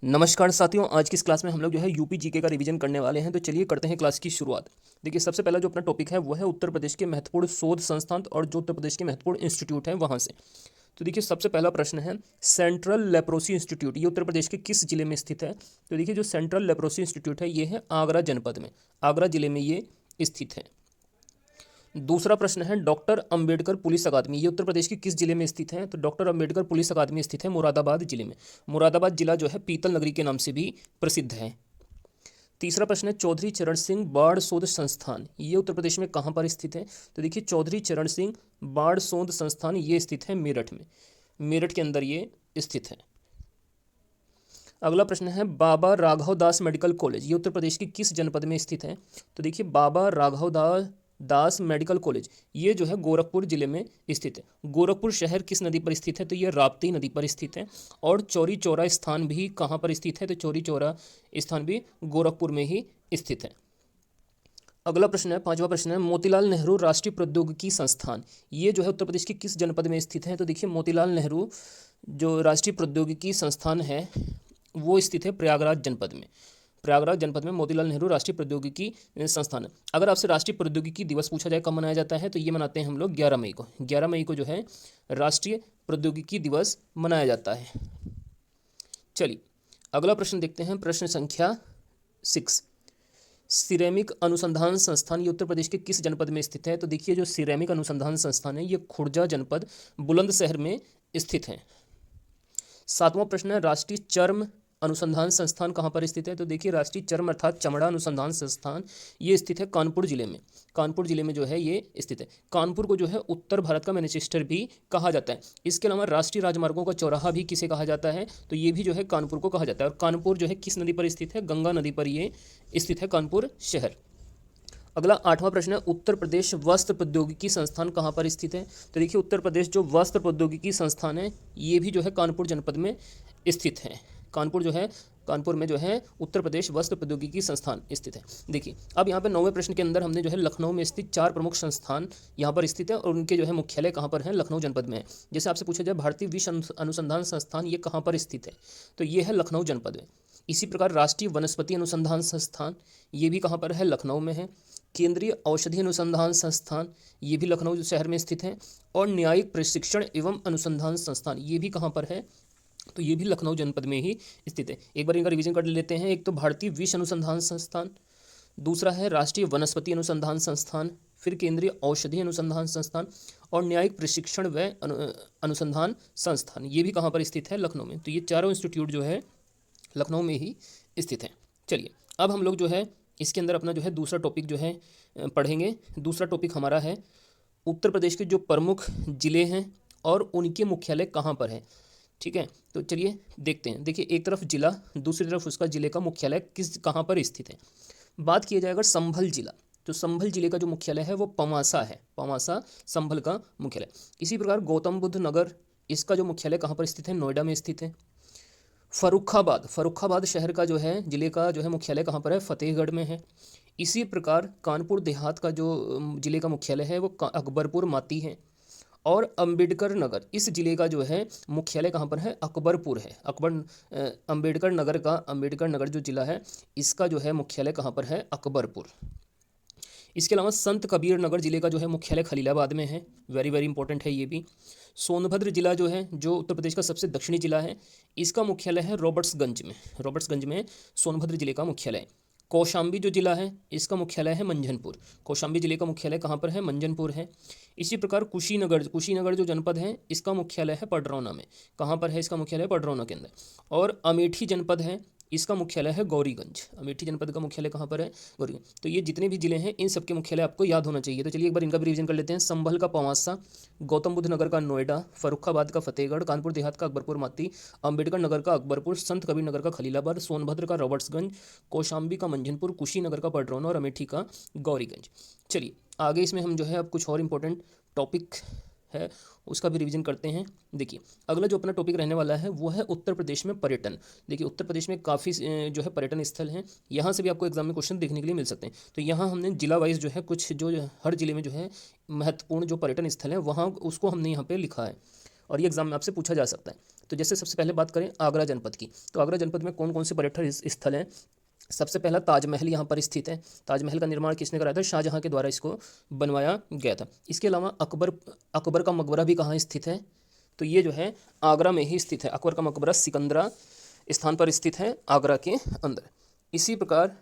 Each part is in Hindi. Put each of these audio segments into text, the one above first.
नमस्कार साथियों, आज की इस क्लास में हम लोग जो है यूपी जीके का रिवीजन करने वाले हैं। तो चलिए करते हैं क्लास की शुरुआत। देखिए, सबसे पहला जो अपना टॉपिक है वो है उत्तर प्रदेश के महत्वपूर्ण शोध संस्थान और जो उत्तर प्रदेश के महत्वपूर्ण इंस्टीट्यूट हैं वहाँ से। तो देखिए, सबसे पहला प्रश्न है सेंट्रल लेप्रोसी इंस्टीट्यूट, ये उत्तर प्रदेश के किस जिले में स्थित है। तो देखिए, जो सेंट्रल लेप्रोसी इंस्टीट्यूट है ये है आगरा जनपद में, आगरा जिले में ये स्थित है। दूसरा प्रश्न है डॉक्टर अंबेडकर पुलिस अकादमी, ये उत्तर प्रदेश के किस जिले में स्थित है। तो डॉक्टर अंबेडकर पुलिस अकादमी स्थित है मुरादाबाद जिले में। मुरादाबाद जिला जो है पीतल नगरी के नाम से भी प्रसिद्ध है। तीसरा प्रश्न है चौधरी चरण सिंह बाढ़ शोध संस्थान, ये उत्तर प्रदेश में कहाँ पर स्थित है। तो देखिए, चौधरी चरण सिंह बाढ़ शोध संस्थान ये स्थित है मेरठ में, मेरठ के अंदर ये स्थित है। अगला प्रश्न है बाबा राघव दास मेडिकल कॉलेज, ये उत्तर प्रदेश के किस जनपद में स्थित है। तो देखिए, बाबा राघव दास मेडिकल कॉलेज ये जो है गोरखपुर जिले में स्थित है। गोरखपुर शहर किस नदी पर स्थित है। तो ये राप्ती नदी पर स्थित है। और चौरी चौरा स्थान भी कहाँ पर स्थित है। तो चौरी चौरा स्थान भी गोरखपुर में ही स्थित है। अगला प्रश्न है, पांचवा प्रश्न है मोतीलाल नेहरू राष्ट्रीय प्रौद्योगिकी संस्थान, ये जो है उत्तर प्रदेश के किस जनपद में स्थित है। तो देखिए, मोतीलाल नेहरू जो राष्ट्रीय प्रौद्योगिकी संस्थान है वो स्थित है प्रयागराज जनपद में। प्रयागराज जनपद में मोतीलाल नेहरू राष्ट्रीय प्रौद्योगिकी संस्थान है। अगर आपसे राष्ट्रीय प्रौद्योगिकी दिवस पूछा जाए कब मनाया जाता है, तो ये मनाते हैं हम लोग 11 मई को। 11 मई को जो है राष्ट्रीय प्रौद्योगिकी दिवस मनाया जाता है। चलिए अगला प्रश्न देखते हैं, प्रश्न संख्या 6। सिरेमिक अनुसंधान संस्थान ये उत्तर प्रदेश के किस जनपद में स्थित है। तो देखिए, जो सिरेमिक अनुसंधान संस्थान है ये खुर्जा जनपद बुलंदशहर में स्थित है। सातवां प्रश्न है राष्ट्रीय चर्म अनुसंधान संस्थान कहाँ पर स्थित है। तो देखिए, राष्ट्रीय चर्म अर्थात चमड़ा अनुसंधान संस्थान ये स्थित है कानपुर जिले में। कानपुर जिले में जो है ये स्थित है। कानपुर को जो है उत्तर भारत का मैनचेस्टर भी कहा जाता है। इसके अलावा राष्ट्रीय राजमार्गों का चौराहा भी किसे कहा जाता है। तो ये भी जो है कानपुर को कहा जाता है। और कानपुर जो है किस नदी पर स्थित है, गंगा नदी पर ये स्थित है कानपुर शहर। अगला आठवां प्रश्न है उत्तर प्रदेश वस्त्र प्रौद्योगिकी संस्थान कहाँ पर स्थित है। तो देखिए, उत्तर प्रदेश जो वस्त्र प्रौद्योगिकी संस्थान है ये भी जो है कानपुर जनपद में स्थित है। कानपुर जो है, कानपुर में जो है उत्तर प्रदेश वस्त्र प्रौद्योगिकी संस्थान स्थित है। देखिए, अब यहाँ पे 9वें प्रश्न के अंदर हमने जो है लखनऊ में स्थित 4 प्रमुख संस्थान यहाँ पर स्थित है और उनके जो है मुख्यालय कहाँ पर है, लखनऊ जनपद में है। जैसे आपसे पूछा जाए भारतीय विश्व अनुसंधान संस्थान ये कहाँ पर स्थित है, तो ये है लखनऊ जनपद में। इसी प्रकार राष्ट्रीय वनस्पति अनुसंधान संस्थान ये भी कहाँ पर है, लखनऊ में है। केंद्रीय औषधि अनुसंधान संस्थान ये भी लखनऊ शहर में स्थित है। और न्यायिक प्रशिक्षण एवं अनुसंधान संस्थान ये भी कहाँ पर है, तो ये भी लखनऊ जनपद में ही स्थित है। एक बार इनका रिवीजन कर लेते हैं। एक तो भारतीय विष अनुसंधान संस्थान, दूसरा है राष्ट्रीय वनस्पति अनुसंधान संस्थान, फिर केंद्रीय औषधि अनुसंधान संस्थान और न्यायिक प्रशिक्षण व अनुसंधान संस्थान ये भी कहाँ पर स्थित है, लखनऊ में। तो ये चारों इंस्टीट्यूट जो है लखनऊ में ही स्थित हैं। चलिए अब हम लोग जो है इसके अंदर अपना जो है दूसरा टॉपिक जो है पढ़ेंगे। दूसरा टॉपिक हमारा है उत्तर प्रदेश के जो प्रमुख ज़िले हैं और उनके मुख्यालय कहाँ पर है। ठीक है, तो चलिए देखते हैं। देखिए, एक तरफ जिला, दूसरी तरफ उसका ज़िले का मुख्यालय कहाँ पर स्थित है। बात किया जाए अगर संभल जिला, तो संभल जिले का जो मुख्यालय है वो पवासा है। पवासा संभल का मुख्यालय। इसी प्रकार गौतम बुद्ध नगर, इसका जो मुख्यालय कहाँ पर स्थित है, नोएडा में स्थित है। फर्रुखाबाद, फर्रुखाबाद शहर का जो है ज़िले का जो है मुख्यालय कहाँ पर है, फतेहगढ़ में है। इसी प्रकार कानपुर देहात का जो ज़िले का मुख्यालय है वो अकबरपुर माती है। और अंबेडकर नगर, इस ज़िले का जो है मुख्यालय कहाँ पर है, अकबरपुर है। अंबेडकर नगर जो ज़िला है इसका जो है मुख्यालय कहाँ पर है, अकबरपुर। इसके अलावा संत कबीर नगर ज़िले का जो है मुख्यालय खलीलाबाद में है। वेरी वेरी इंपॉर्टेंट है ये भी। सोनभद्र जिला जो है, जो उत्तर प्रदेश का सबसे दक्षिणी जिला है, इसका मुख्यालय है रॉबर्ट्सगंज में। रॉबर्ट्सगंज में सोनभद्र जिले का मुख्यालय। कौशाम्बी जो जिला है इसका मुख्यालय है मंझनपुर। कौशाम्बी जिले का मुख्यालय कहाँ पर है, मंझनपुर है। इसी प्रकार कुशीनगर जो जनपद है इसका मुख्यालय है पडरौना में। कहाँ पर है इसका मुख्यालय, पडरौना के अंदर। और अमेठी जनपद है इसका मुख्यालय है गौरीगंज। अमेठी जनपद का मुख्यालय कहाँ पर है, गौरीगंज। तो ये जितने भी जिले हैं इन सबके मुख्यालय आपको याद होना चाहिए। तो चलिए एक बार इनका भी रिवीजन कर लेते हैं। संभल का पवासा, गौतम बुद्ध नगर का नोएडा, फर्रुखाबाद का फतेहगढ़, कानपुर देहात का अकबरपुर माती, अंबेडकर नगर का अकबरपुर, संत कबीर नगर का खलीलाबाद, सोनभद्र का रॉबर्ट्सगंज, कौशाम्बी का मंझनपुर, कुशीनगर का पडरौना और अमेठी का गौरीगंज। चलिए आगे इसमें हम जो है अब कुछ और इम्पोर्टेंट टॉपिक है उसका भी रिवीजन करते हैं। देखिए, अगला जो अपना टॉपिक रहने वाला है वो है उत्तर प्रदेश में पर्यटन। देखिए, उत्तर प्रदेश में काफ़ी जो है पर्यटन स्थल हैं, यहाँ से भी आपको एग्जाम में क्वेश्चन देखने के लिए मिल सकते हैं। तो यहाँ हमने जिला वाइज जो है कुछ जो हर जिले में जो है महत्वपूर्ण जो पर्यटन स्थल है वहाँ उसको हमने यहाँ पर लिखा है और ये एग्जाम में आपसे पूछा जा सकता है। तो जैसे सबसे पहले बात करें आगरा जनपद की, तो आगरा जनपद में कौन कौन से पर्यटन स्थल हैं। सबसे पहला ताजमहल यहाँ पर स्थित है। ताजमहल का निर्माण किसने कराया था? शाहजहाँ के द्वारा इसको बनवाया गया था। इसके अलावा अकबर का मकबरा भी कहाँ स्थित है? तो ये जो है आगरा में ही स्थित है। अकबर का मकबरा सिकंदरा स्थान पर स्थित है आगरा के अंदर। इसी प्रकार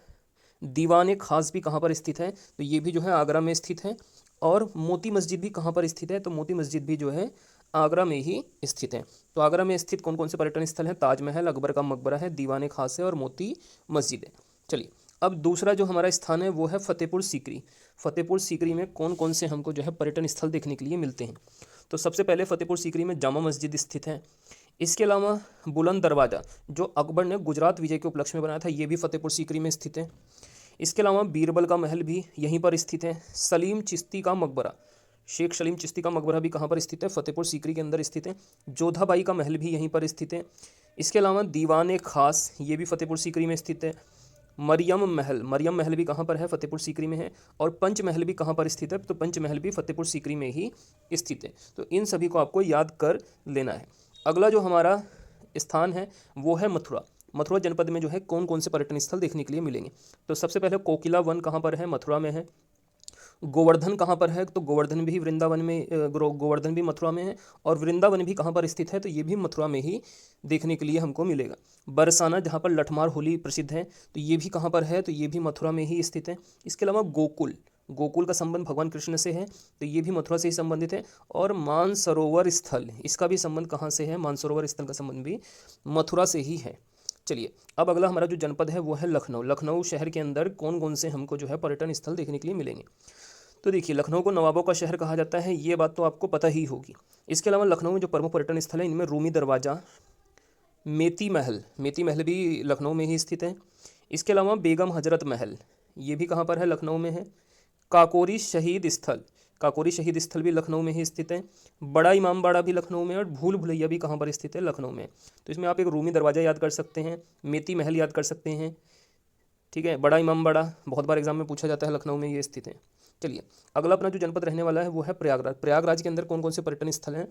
दीवान खास भी कहाँ पर स्थित है? तो ये भी जो है आगरा में स्थित है। और मोती मस्जिद भी कहाँ पर स्थित है? तो मोती मस्जिद भी जो है आगरा में ही स्थित है। तो आगरा में स्थित कौन कौन से पर्यटन स्थल हैं? ताजमहल, अकबर का मकबरा है, दीवान खास है और मोती मस्जिद है। चलिए, अब दूसरा जो हमारा स्थान है वो है फतेहपुर सीकरी। फतेहपुर सीकरी में कौन कौन से हमको जो है पर्यटन स्थल देखने के लिए मिलते हैं? तो सबसे पहले फतेहपुर सीकरी में जामा मस्जिद स्थित है। इसके अलावा बुलंद दरवाज़ा जो अकबर ने गुजरात विजय के उपलक्ष्य में बनाया था, ये भी फतेहपुर सीकरी में स्थित है। इसके अलावा बीरबल का महल भी यहीं पर स्थित है। सलीम चिश्ती का मकबरा, शेख सलीम चिश्ती का मकबरा भी कहाँ पर स्थित है? फतेहपुर सीकरी के अंदर स्थित है। जोधाबाई का महल भी यहीं पर स्थित है। इसके अलावा दीवान खास, ये भी फतेहपुर सीकरी में स्थित है। मरियम महल भी कहाँ पर है? फतेहपुर सीकरी में है। और पंच महल भी कहाँ पर स्थित है? तो पंच महल भी फतेहपुर सीकरी में ही स्थित है। तो इन सभी को आपको याद कर लेना है। अगला जो हमारा स्थान है वो है मथुरा। मथुरा जनपद में जो है कौन कौन से पर्यटन स्थल देखने के लिए मिलेंगे? तो सबसे पहले कोकिला वन कहाँ पर है? मथुरा में है। गोवर्धन कहाँ पर है? तो गोवर्धन भी वृंदावन में, गोवर्धन भी मथुरा में है। और वृंदावन भी कहाँ पर स्थित है? तो ये भी मथुरा में ही देखने के लिए हमको मिलेगा। बरसाना जहाँ पर लठमार होली प्रसिद्ध है, तो ये भी कहाँ पर है? तो ये भी मथुरा में ही स्थित है। इसके अलावा गोकुल का संबंध भगवान कृष्ण से है, तो ये भी मथुरा से ही संबंधित है। और मानसरोवर स्थल, इसका भी संबंध कहाँ से है? मानसरोवर स्थल का संबंध भी मथुरा से ही है। चलिए, अब अगला हमारा जो जनपद है वो है लखनऊ। लखनऊ शहर के अंदर कौन कौन से हमको जो है पर्यटन स्थल देखने के लिए मिलेंगे? तो देखिए, लखनऊ को नवाबों का शहर कहा जाता है, ये बात तो आपको पता ही होगी। इसके अलावा लखनऊ में जो प्रमुख पर्यटन स्थल है इनमें रूमी दरवाज़ा, मेती महल भी लखनऊ में ही स्थित है। इसके अलावा बेगम हजरत महल, ये भी कहाँ पर है? लखनऊ में है। काकोरी शहीद स्थल भी लखनऊ में ही स्थित है। बड़ा इमामबाड़ा भी लखनऊ में है। और भूल भुलैया भी कहाँ पर स्थित है? लखनऊ में। तो इसमें आप एक रूमी दरवाज़ा याद कर सकते हैं, मेती महल याद कर सकते हैं, ठीक है। बड़ा इमामबाड़ा बहुत बार एग्जाम में पूछा जाता है, लखनऊ में ये स्थित है। चलिए, अगला अपना जो जनपद रहने वाला है वो है प्रयागराज। प्रयागराज के अंदर कौन कौन से पर्यटन स्थल हैं?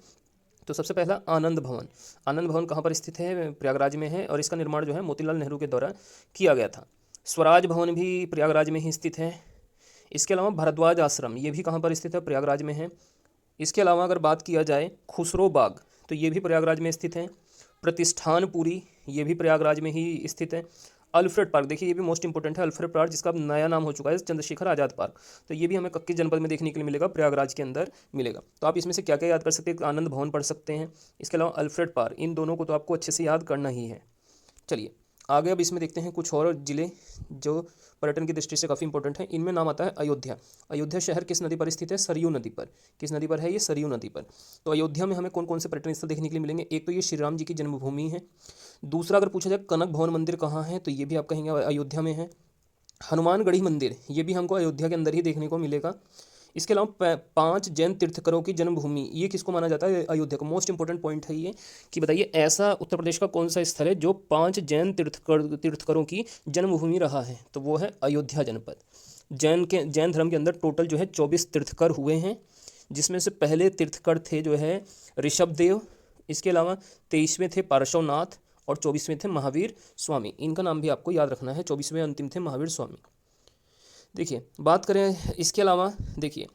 तो सबसे पहला आनंद भवन कहाँ पर स्थित है? प्रयागराज में है। और इसका निर्माण जो है मोतीलाल नेहरू के द्वारा किया गया था। स्वराज भवन भी प्रयागराज में ही स्थित है। इसके अलावा भारद्वाज आश्रम, ये भी कहाँ पर स्थित है? प्रयागराज में है। इसके अलावा अगर बात किया जाए खुसरो बाग, तो ये भी प्रयागराज में स्थित है। प्रतिष्ठानपुरी, ये भी प्रयागराज में ही स्थित है। अल्फ्रेड पार्क, देखिए ये भी मोस्ट इंपॉर्टेंट है, अल्फ्रेड पार्क जिसका अब नया नाम हो चुका है चंद्रशेखर आज़ाद पार्क। तो ये भी हमें किस जनपद में देखने के लिए मिलेगा? प्रयागराज के अंदर मिलेगा। तो आप इसमें से क्या क्या याद कर सकते हैं? आनंद भवन पढ़ सकते हैं, इसके अलावा अल्फ्रेड पार्क, इन दोनों को तो आपको अच्छे से याद करना ही है। चलिए आगे, अब इसमें देखते हैं कुछ और जिले जो पर्यटन की दृष्टि से काफ़ी इंपॉर्टेंट है। इनमें नाम आता है अयोध्या। अयोध्या शहर किस नदी पर स्थित है? सरयू नदी पर। किस नदी पर है ये? सरयू नदी पर। तो अयोध्या में हमें कौन कौन से पर्यटन स्थल देखने के लिए मिलेंगे? एक तो ये श्री राम जी की जन्मभूमि है। दूसरा अगर पूछा जाए कनक भवन मंदिर कहाँ है, तो ये भी आप कहेंगे अयोध्या में है। हनुमानगढ़ी मंदिर, ये भी हमको अयोध्या के अंदर ही देखने को मिलेगा। इसके अलावा 5 जैन तीर्थकरों की जन्मभूमि, ये किसको माना जाता है? अयोध्या को। मोस्ट इंपॉर्टेंट पॉइंट है ये कि बताइए ऐसा उत्तर प्रदेश का कौन सा स्थल है जो 5 जैन तीर्थकरों की जन्मभूमि रहा है? तो वो है अयोध्या जनपद। जैन धर्म के अंदर टोटल जो है 24 तीर्थकर हुए हैं, जिसमें से पहले तीर्थकर थे जो है ऋषभदेव। इसके अलावा 23वें थे पार्श्वनाथ और 24वें थे महावीर स्वामी। इनका नाम भी आपको याद रखना है। 24वें अंतिम थे महावीर स्वामी। देखिए बात करें इसके अलावा, देखिए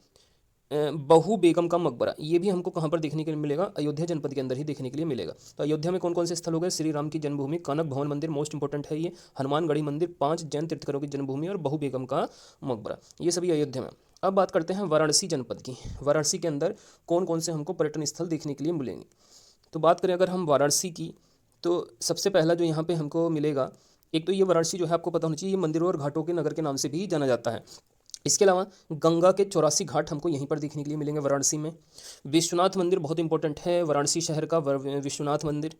बहू बेगम का मकबरा, ये भी हमको कहाँ पर देखने के लिए मिलेगा? अयोध्या जनपद के अंदर ही देखने के लिए मिलेगा। तो अयोध्या में कौन कौन से स्थल हो गए? श्री राम की जन्मभूमि, कनक भवन मंदिर मोस्ट इंपॉर्टेंट है ये, हनुमानगढ़ी मंदिर, 5 जैन तीर्थकरों की जन्मभूमि और बहू बेगम का मकबरा, ये सभी अयोध्या में। अब बात करते हैं वाराणसी जनपद की। वाराणसी के अंदर कौन कौन से हमको पर्यटन स्थल देखने के लिए मिलेंगे? तो बात करें अगर हम वाराणसी की, तो सबसे पहला जो यहाँ पे हमको मिलेगा, एक तो ये वाराणसी जो है आपको पता होना चाहिए, ये मंदिरों और घाटों के नगर के नाम से भी जाना जाता है। इसके अलावा गंगा के 84 घाट हमको यहीं पर देखने के लिए मिलेंगे वाराणसी में। विश्वनाथ मंदिर बहुत इंपॉर्टेंट है वाराणसी शहर का, विश्वनाथ मंदिर।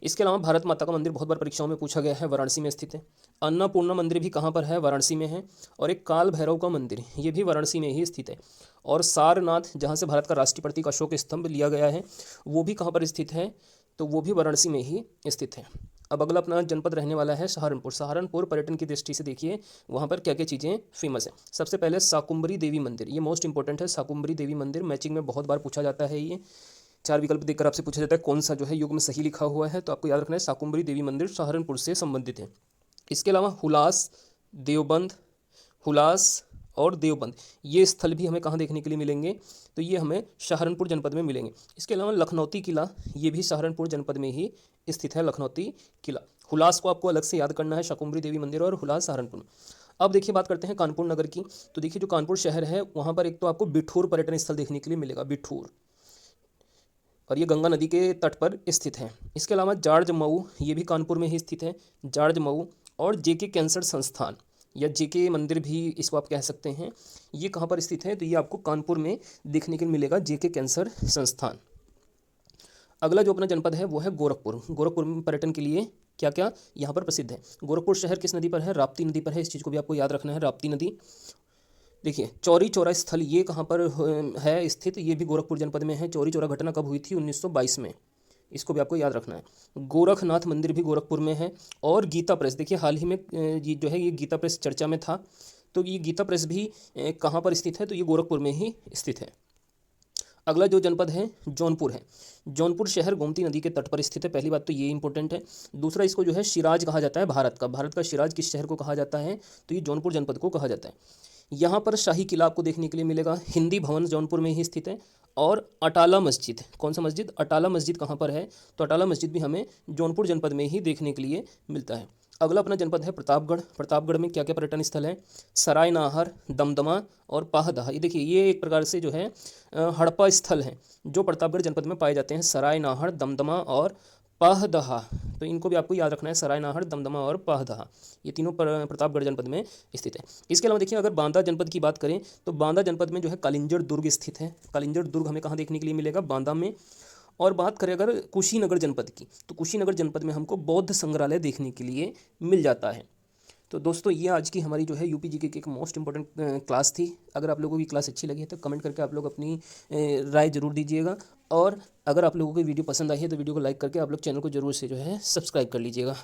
इसके अलावा भारत माता का मंदिर बहुत बार परीक्षाओं में पूछा गया है, वाराणसी में स्थित है। अन्नपूर्णा मंदिर भी कहाँ पर है? वाराणसी में है। और एक काल भैरव का मंदिर, ये भी वाराणसी में ही स्थित है। और सारनाथ, जहाँ से भारत का राष्ट्रीय प्रतीक अशोक स्तंभ लिया गया है, वो भी कहाँ पर स्थित है? तो वो भी वाराणसी में ही स्थित है। अब अगला अपना जनपद रहने वाला है सहारनपुर। सहारनपुर पर्यटन की दृष्टि से देखिए वहाँ पर क्या क्या चीज़ें फेमस है। सबसे पहले साकुम्बरी देवी मंदिर, ये मोस्ट इंपॉर्टेंट है। साकुम्बरी देवी मंदिर मैचिंग में बहुत बार पूछा जाता है ये। 4 विकल्प देकर आपसे पूछा जाता है कौन सा जो है युग्म सही लिखा हुआ है, तो आपको याद रखना है शाकुंभरी देवी मंदिर सहारनपुर से संबंधित है। इसके अलावा हुलास, देवबंद, हुलास और देवबंद ये स्थल भी हमें कहाँ देखने के लिए मिलेंगे, तो ये हमें सहारनपुर जनपद में मिलेंगे। इसके अलावा लखनौती किला, ये भी सहारनपुर जनपद में ही स्थित है लखनौती किला। हुलास को आपको अलग से याद करना है, शाकुंभरी देवी मंदिर और हुलास सहारनपुर में। अब देखिए बात करते हैं कानपुर नगर की। तो देखिए जो कानपुर शहर है वहाँ पर एक तो आपको बिठूर पर्यटन स्थल देखने के लिए मिलेगा, बिठूर, और ये गंगा नदी के तट पर स्थित है। इसके अलावा जार्ज मऊ, ये भी कानपुर में ही स्थित है, जार्ज मऊ। और जेके कैंसर संस्थान या जेके मंदिर भी इसको आप कह सकते हैं, ये कहाँ पर स्थित है, तो ये आपको कानपुर में देखने के लिए मिलेगा, जेके कैंसर संस्थान। अगला जो अपना जनपद है वो है गोरखपुर। गोरखपुर में पर्यटन के लिए क्या क्या यहाँ पर प्रसिद्ध है। गोरखपुर शहर किस नदी पर है, राप्ती नदी पर है, इस चीज़ को भी आपको याद रखना है, राप्ती नदी। देखिए चौरी चौरा स्थल ये कहाँ पर है स्थित, ये भी गोरखपुर जनपद में है। चौरी चौरा घटना कब हुई थी, 1922 में, इसको भी आपको याद रखना है। गोरखनाथ मंदिर भी गोरखपुर में है। और गीता प्रेस, देखिए हाल ही में ये जो है ये गीता प्रेस चर्चा में था, तो ये गीता प्रेस भी कहाँ पर स्थित है, तो ये गोरखपुर में ही स्थित है। अगला जो जनपद है जौनपुर है। जौनपुर शहर गोमती नदी के तट पर स्थित है, पहली बात तो ये इंपॉर्टेंट है। दूसरा इसको जो है शिराज कहा जाता है भारत का। भारत का शिराज किस शहर को कहा जाता है, तो ये जौनपुर जनपद को कहा जाता है। यहाँ पर शाही किला आपको देखने के लिए मिलेगा। हिंदी भवन जौनपुर में ही स्थित है। और अटाला मस्जिद, कौन सा मस्जिद, अटाला मस्जिद कहाँ पर है, तो अटाला मस्जिद भी हमें जौनपुर जनपद में ही देखने के लिए मिलता है। अगला अपना जनपद है प्रतापगढ़। प्रतापगढ़ में क्या क्या पर्यटन स्थल है, सरायनाहर, दमदमा और पाहदहा। ये देखिए ये एक प्रकार से जो है हड़प्पा स्थल हैं जो प्रतापगढ़ जनपद में पाए जाते हैं, सरायनाहर, दमदमा और पाहदहा। तो इनको भी आपको याद रखना है, सरायनाहर, दमदमा और पाहदहा, ये तीनों प्रतापगढ़ जनपद में स्थित है। इसके अलावा देखिए अगर बांदा जनपद की बात करें तो बांदा जनपद में जो है कालिंजर दुर्ग स्थित है। कालिंजर दुर्ग हमें कहाँ देखने के लिए मिलेगा, बांदा में। और बात करें अगर कुशीनगर जनपद की, तो कुशीनगर जनपद में हमको बौद्ध संग्रहालय देखने के लिए मिल जाता है। तो दोस्तों ये आज की हमारी जो है यूपी जीके की एक मोस्ट इंपॉर्टेंट क्लास थी। अगर आप लोगों की क्लास अच्छी लगी है तो कमेंट करके आप लोग अपनी राय ज़रूर दीजिएगा। और अगर आप लोगों को वीडियो पसंद आई है तो वीडियो को लाइक करके आप लोग चैनल को जरूर से जो है सब्सक्राइब कर लीजिएगा।